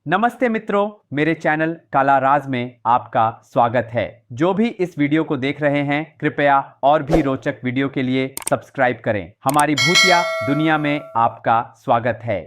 नमस्ते मित्रों, मेरे चैनल काला राज में आपका स्वागत है। जो भी इस वीडियो को देख रहे हैं, कृपया और भी रोचक वीडियो के लिए सब्सक्राइब करें। हमारी भूतिया दुनिया में आपका स्वागत है।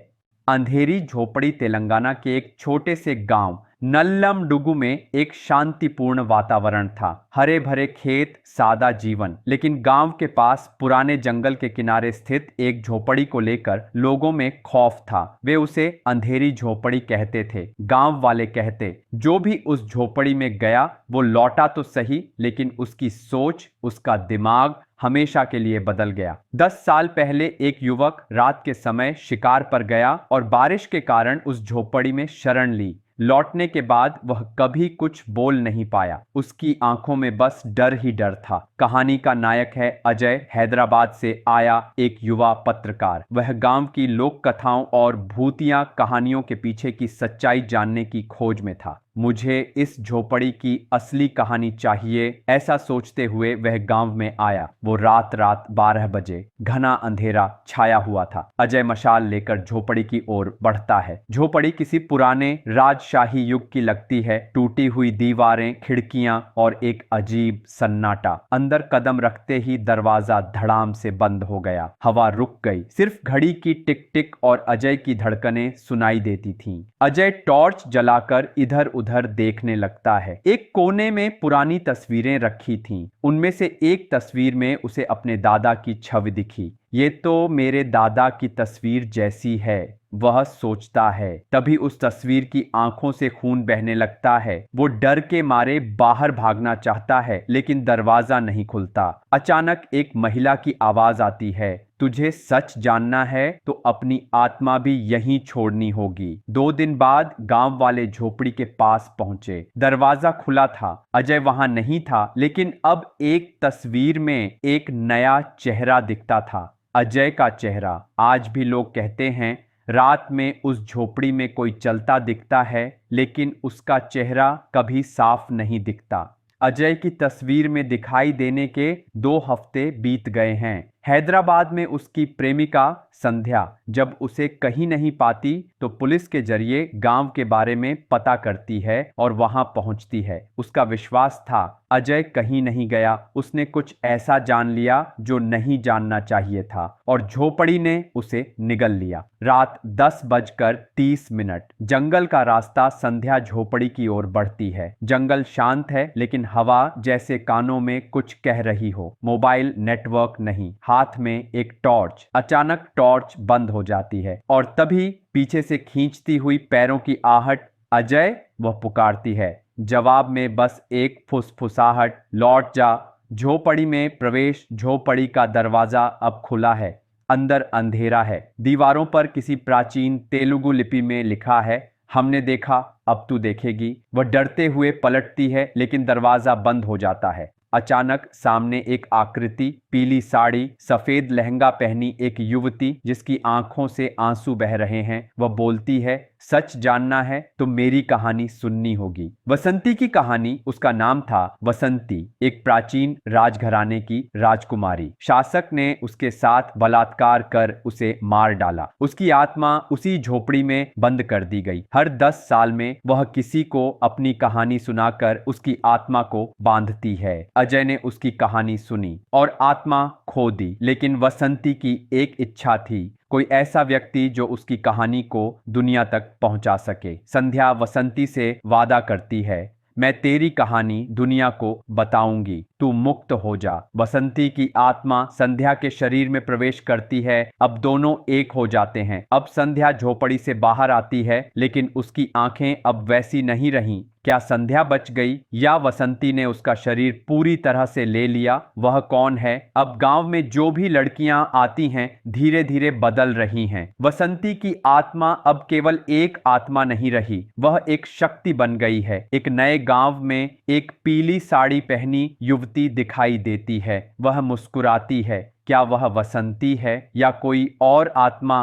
अंधेरी झोपड़ी तेलंगाना के एक छोटे से गांव नल्लमडुगु में एक शांतिपूर्ण वातावरण था। हरे भरे खेत, सादा जीवन। लेकिन गांव के पास पुराने जंगल के किनारे स्थित एक झोपड़ी को लेकर लोगों में खौफ था। वे उसे अंधेरी झोपड़ी कहते थे। गांव वाले कहते, जो भी उस झोपड़ी में गया वो लौटा तो सही, लेकिन उसकी सोच, उसका दिमाग हमेशा के लिए बदल गया। 10 साल पहले एक युवक रात के समय शिकार पर गया और बारिश के कारण उस झोपड़ी में शरण ली। लौटने के बाद वह कभी कुछ बोल नहीं पाया। उसकी आंखों में बस डर ही डर था। कहानी का नायक है अजय, हैदराबाद से आया एक युवा पत्रकार। वह गांव की लोक कथाओं और भूतिया कहानियों के पीछे की सच्चाई जानने की खोज में था। मुझे इस झोपड़ी की असली कहानी चाहिए, ऐसा सोचते हुए वह गांव में आया। वो रात 12 बजे, घना अंधेरा छाया हुआ था। अजय मशाल लेकर झोपड़ी की ओर बढ़ता है। झोपड़ी किसी पुराने राजशाही युग की लगती है। टूटी हुई दीवारें, खिड़कियां और एक अजीब सन्नाटा। अंदर कदम रखते ही दरवाजा धड़ाम से बंद हो गया। हवा रुक गई। सिर्फ घड़ी की टिक टिक और अजय की धड़कनें सुनाई देती थीं। अजय टॉर्च जलाकर इधर उधर देखने लगता है। एक कोने में पुरानी तस्वीरें रखी थीं। उनमें से एक तस्वीर में उसे अपने दादा की छवि दिखी। ये तो मेरे दादा की तस्वीर जैसी है, वह सोचता है। तभी उस तस्वीर की आंखों से खून बहने लगता है। वो डर के मारे बाहर भागना चाहता है, लेकिन दरवाजा नहीं खुलता। अचानक एक महिला की आवाज आती है, तुझे सच जानना है तो अपनी आत्मा भी यहीं छोड़नी होगी। 2 दिन बाद गांव वाले झोपड़ी के पास पहुंचे। दरवाजा खुला था। अजय वहां नहीं था, लेकिन अब एक तस्वीर में एक नया चेहरा दिखता था। अजय का चेहरा। आज भी लोग कहते हैं रात में उस झोपड़ी में कोई चलता दिखता है, लेकिन उसका चेहरा कभी साफ नहीं दिखता। अजय की तस्वीर में दिखाई देने के 2 हफ्ते बीत गए हैं। हैदराबाद में उसकी प्रेमिका संध्या जब उसे कहीं नहीं पाती तो पुलिस के जरिए गांव के बारे में पता करती है और वहां पहुंचती है। उसका विश्वास था अजय कहीं नहीं गया। उसने कुछ ऐसा जान लिया जो नहीं जानना चाहिए था, और झोपड़ी ने उसे निगल लिया। रात 10:30। जंगल का रास्ता संध्या झोपड़ी की ओर बढ़ती है। जंगल शांत है, लेकिन हवा जैसे कानों में कुछ कह रही हो। मोबाइल नेटवर्क नहीं। हाथ में एक टॉर्च। अचानक टॉर्च बंद हो जाती है और तभी पीछे से खींचती हुई पैरों की आहट, अजय, वह पुकारती है। जवाब में बस एक फुसफुसाहट, लौट जा। झोपड़ी में प्रवेश। झोपड़ी का दरवाजा अब खुला है। अंदर अंधेरा है। दीवारों पर किसी प्राचीन तेलुगु लिपि में लिखा है, हमने देखा, अब तू देखेगी। वह डरते हुए पलटती है, लेकिन दरवाजा बंद हो जाता है। अचानक सामने एक आकृति, पीली साड़ी, सफेद लहंगा पहनी एक युवती जिसकी आंखों से आंसू बह रहे हैं। वह बोलती है, सच जानना है तो मेरी कहानी सुननी होगी। वसंती की कहानी। उसका नाम था वसंती, एक प्राचीन राजघराने की राजकुमारी। शासक ने उसके साथ बलात्कार कर उसे मार डाला। उसकी आत्मा उसी झोपड़ी में बंद कर दी गई। हर 10 साल में वह किसी को अपनी कहानी सुनाकर उसकी आत्मा को बांधती है। अजय ने उसकी कहानी सुनी और आत्मा खो दी, लेकिन वसंती की एक इच्छा थी, कोई ऐसा व्यक्ति जो उसकी कहानी को दुनिया तक पहुंचा सके। संध्या वसंती से वादा करती है, मैं तेरी कहानी दुनिया को बताऊंगी, तू मुक्त हो जा। वसंती की आत्मा संध्या के शरीर में प्रवेश करती है। अब दोनों एक हो जाते हैं। अब संध्या झोपड़ी से बाहर आती है, लेकिन उसकी आंखें अब वैसी नहीं रहीं। क्या संध्या बच गई या वसंती ने उसका शरीर पूरी तरह से ले लिया? वह कौन है? अब गांव में जो भी लड़कियां आती हैं धीरे धीरे बदल रही हैं। वसंती की आत्मा अब केवल एक आत्मा नहीं रही, वह एक शक्ति बन गई है। एक नए गांव में एक पीली साड़ी पहनी युवती दिखाई देती है। वह मुस्कुराती है। क्या वह वसंती है या कोई और आत्मा?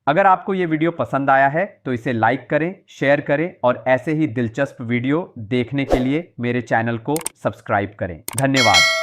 अगर आपको ये वीडियो पसंद आया है तो इसे लाइक करें, शेयर करें और ऐसे ही दिलचस्प वीडियो देखने के लिए मेरे चैनल को सब्सक्राइब करें। धन्यवाद।